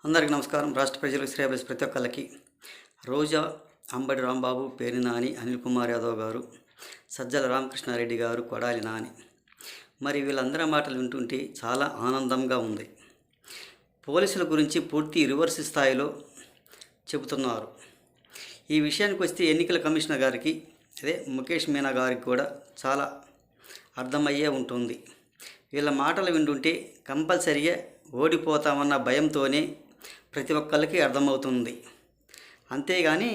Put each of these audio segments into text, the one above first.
అందరికీ నమస్కారం. రాష్ట్ర ప్రజలకు శ్రేయస్ ప్రతి ఒక్కళ్ళకి రోజా, అంబటి రాంబాబు, పేర్ని నాని, అనిల్ కుమార్ యాదవ్ గారు, సజ్జల రామకృష్ణారెడ్డి గారు, కొడాలి నాని, మరి వీళ్ళందరి మాటలు వింటుంటే చాలా ఆనందంగా ఉంది. పోలీసుల గురించి పూర్తి రివర్స్ స్థాయిలో చెబుతున్నారు. ఈ విషయానికి వస్తే ఎన్నికల కమిషనర్ గారికి, అదే ముఖేష్ మీనా గారికి కూడా చాలా అర్థమయ్యే ఉంటుంది. వీళ్ళ మాటలు వింటుంటే కంపల్సరిగా ఓడిపోతామన్న భయంతోనే ప్రతి ఒక్కరికి అర్థమవుతుంది. అంతేగాని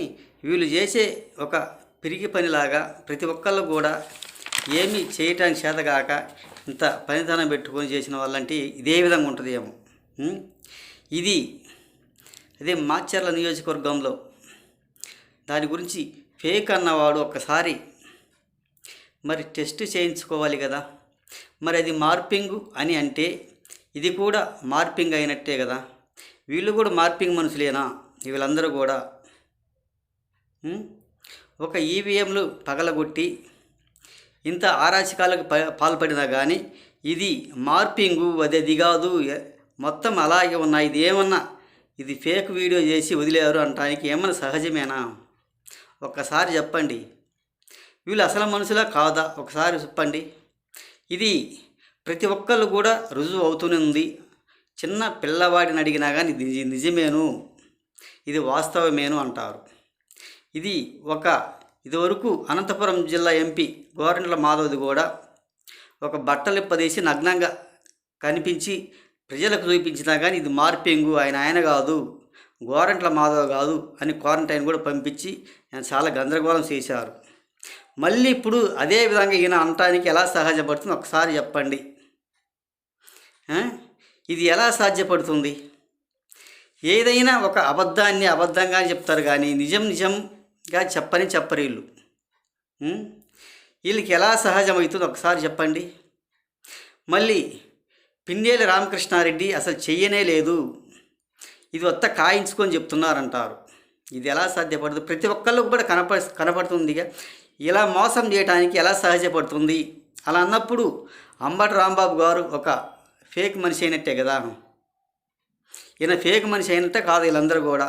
వీళ్ళు చేసే ఒక పిరిగి పనిలాగా ప్రతి ఒక్కళ్ళు కూడా ఏమీ చేయటానికి చేతగాక ఇంత పనితనం పెట్టుకొని చేసిన వాళ్ళంటే ఇదే విధంగా ఉంటుందేమో. ఇది అదే మాచర్ల నియోజకవర్గంలో దాని గురించి ఫేక్ అన్నవాడు ఒక్కసారి మరి టెస్ట్ చేయించుకోవాలి కదా. మరి అది మార్పింగు అని అంటే ఇది కూడా మార్పింగ్ అయినట్టే కదా. వీళ్ళు కూడా మార్పింగ్ మనుషులేనా? వీళ్ళందరూ కూడా ఒక ఈవీఎంలు పగలగొట్టి ఇంత ఆరాచకాలకు పాల్పడినా కానీ ఇది మార్పింగు, అది కాదు, మొత్తం అలాగే ఉన్నాయి, ఇది ఏమన్నా ఇది ఫేక్ వీడియో చేసి వదిలేరు అనటానికి ఏమన్నా సహజమేనా? ఒక్కసారి చెప్పండి. వీళ్ళు అసలు మనుషులా కాదా ఒకసారి చెప్పండి. ఇది ప్రతి ఒక్కళ్ళు కూడా రుజువు అవుతూనే ఉంది. చిన్న పిల్లవాడిని అడిగినా కానీ ఇది నిజమేను, ఇది వాస్తవమేను అంటారు. ఇది ఇదివరకు అనంతపురం జిల్లా ఎంపీ గోరంట్ల మాధవ్ది కూడా ఒక బట్టలిప్పదీసి నగ్నంగా కనిపించి ప్రజలకు చూపించినా కానీ ఇది మార్పింగు, ఆయన కాదు, గోరంట్ల మాధవ్ కాదు అని క్వారంటైన్ కూడా పంపించి చాలా గందరగోళం చేశారు. మళ్ళీ ఇప్పుడు అదే విధంగా ఈయన అనటానికి ఎలా సహజపడుతుంది ఒకసారి చెప్పండి. ఇది ఎలా సాధ్యపడుతుంది? ఏదైనా ఒక అబద్ధాన్ని అబద్ధంగా చెప్తారు కానీ నిజంగా చెప్పరు వీళ్ళు. వీళ్ళకి ఎలా సహజమవుతుంది ఒకసారి చెప్పండి. మళ్ళీ పిన్నెల్లి రామకృష్ణారెడ్డి అసలు చెయ్యనే లేదు, ఇది ఒత్త కాయించుకొని చెప్తున్నారంటారు. ఇది ఎలా సాధ్యపడుతుంది? ప్రతి ఒక్కళ్ళు కూడా కనపడుతుందిగా. ఇలా మోసం చేయడానికి ఎలా సహజపడుతుంది? అలా అన్నప్పుడు అంబటి రాంబాబు గారు ఒక ఫేక్ మనిషి అయినట్టే కదా. ఈయన ఫేక్ మనిషి అయినట్టే కాదు. వీళ్ళందరూ కూడా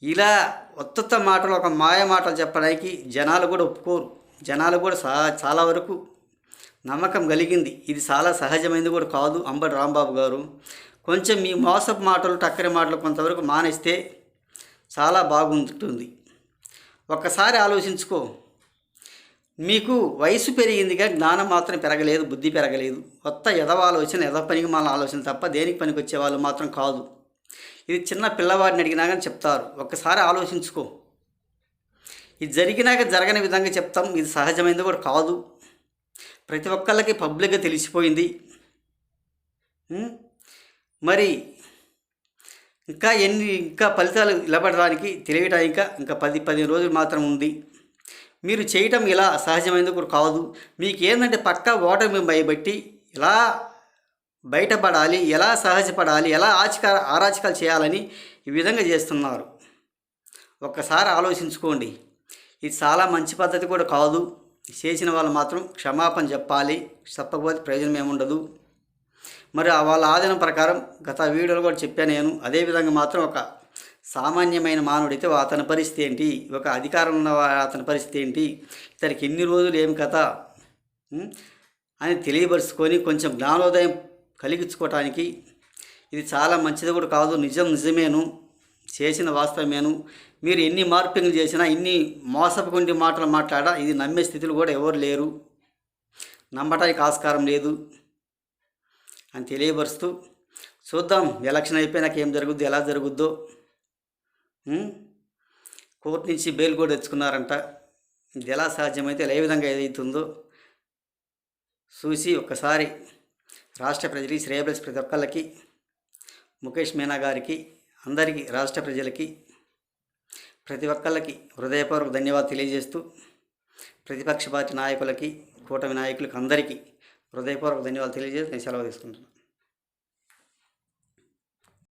ఇలా ఒత్త మాటలు, ఒక మాయ మాటలు చెప్పడానికి జనాలు కూడా ఒప్పుకోరు. జనాలు కూడా చాలా వరకు నమ్మకం కలిగింది. ఇది చాలా సహజమైనది కూడా కాదు. అంబటి రాంబాబు గారు కొంచెం మీ మోసపు మాటలు, టక్కరి మాటలు కొంతవరకు మానేస్తే చాలా బాగుంటుంది. ఒక్కసారి ఆలోచించుకో. మీకు వయసు పెరిగిందిగా, జ్ఞానం మాత్రం పెరగలేదు, బుద్ధి పెరగలేదు. కొత్త ఎదవ ఆలోచన, ఎదవ పనికి మన ఆలోచన తప్ప దేనికి పనికి వచ్చే వాళ్ళు మాత్రం కాదు. ఇది చిన్న పిల్లవాడిని అడిగినా కానీ చెప్తారు. ఒక్కసారి ఆలోచించుకో. ఇది జరిగినాక జరగని విధంగా చెప్తాం, ఇది సహజమైనది కూడా కాదు. ప్రతి ఒక్కళ్ళకి పబ్లిక్గా తెలిసిపోయింది. మరి ఇంకా ఫలితాలు నిలబడడానికి తెలియడానికి ఇంకా 10-15 రోజులు మాత్రం ఉంది. మీరు చేయటం ఇలా సహజమైనది కూడా కాదు. మీకు ఏంటంటే పక్కా ఓటమి భయబట్టి ఇలా బయటపడాలి, ఎలా సహజపడాలి, ఎలా ఆరాచకాలు చేయాలని ఈ విధంగా చేస్తున్నారు. ఒక్కసారి ఆలోచించుకోండి. ఇది చాలా మంచి పద్ధతి కూడా కాదు. చేసిన వాళ్ళు మాత్రం క్షమాపణ చెప్పాలి. చెప్పకపోతే ప్రయోజనం ఏముండదు. మరి వాళ్ళ ఆధీనం ప్రకారం గత వీడియోలో కూడా చెప్పాను నేను. అదేవిధంగా మాత్రం ఒక సామాన్యమైన మానవుడైతే అతని పరిస్థితి ఏంటి, ఒక అధికారం ఉన్న అతని పరిస్థితి ఏంటి, ఇతనికి ఎన్ని రోజులు ఏమి కథ అని తెలియపరుచుకొని కొంచెం జ్ఞానోదయం కలిగించుకోవటానికి ఇది చాలా మంచిది కూడా కాదు. నిజమేను, చేసిన వాస్తవమేను. మీరు ఎన్ని మార్పింగ్లు చేసినా, ఎన్ని మోసపుకుండి మాటలు మాట్లాడా ఇది నమ్మే స్థితిలో కూడా ఎవరు లేరు, నమ్మటానికి ఆస్కారం లేదు అని తెలియపరుస్తూ చూద్దాం ఎలక్షన్ అయిపోయినాక ఏం జరుగుద్దో, ఎలా జరుగుద్దో. కోర్టు నుంచి బెయిల్ కూడా తెచ్చుకున్నారంట. ఇది ఎలా సాధ్యమైతే ఏ విధంగా ఏదైతుందో చూసి ఒక్కసారి రాష్ట్ర ప్రజలకి, శ్రేయస్ ప్రతి ఒక్కళ్ళకి, ముఖేష్ మీనా గారికి, అందరికీ, రాష్ట్ర ప్రజలకి, ప్రతి ఒక్కళ్ళకి హృదయపూర్వక ధన్యవాదాలు తెలియజేస్తూ, ప్రతిపక్ష పార్టీ నాయకులకి, కూటమి నాయకులకి అందరికీ హృదయపూర్వక ధన్యవాదాలు తెలియజేస్తూ నేను సెలవు తీసుకుంటున్నాను.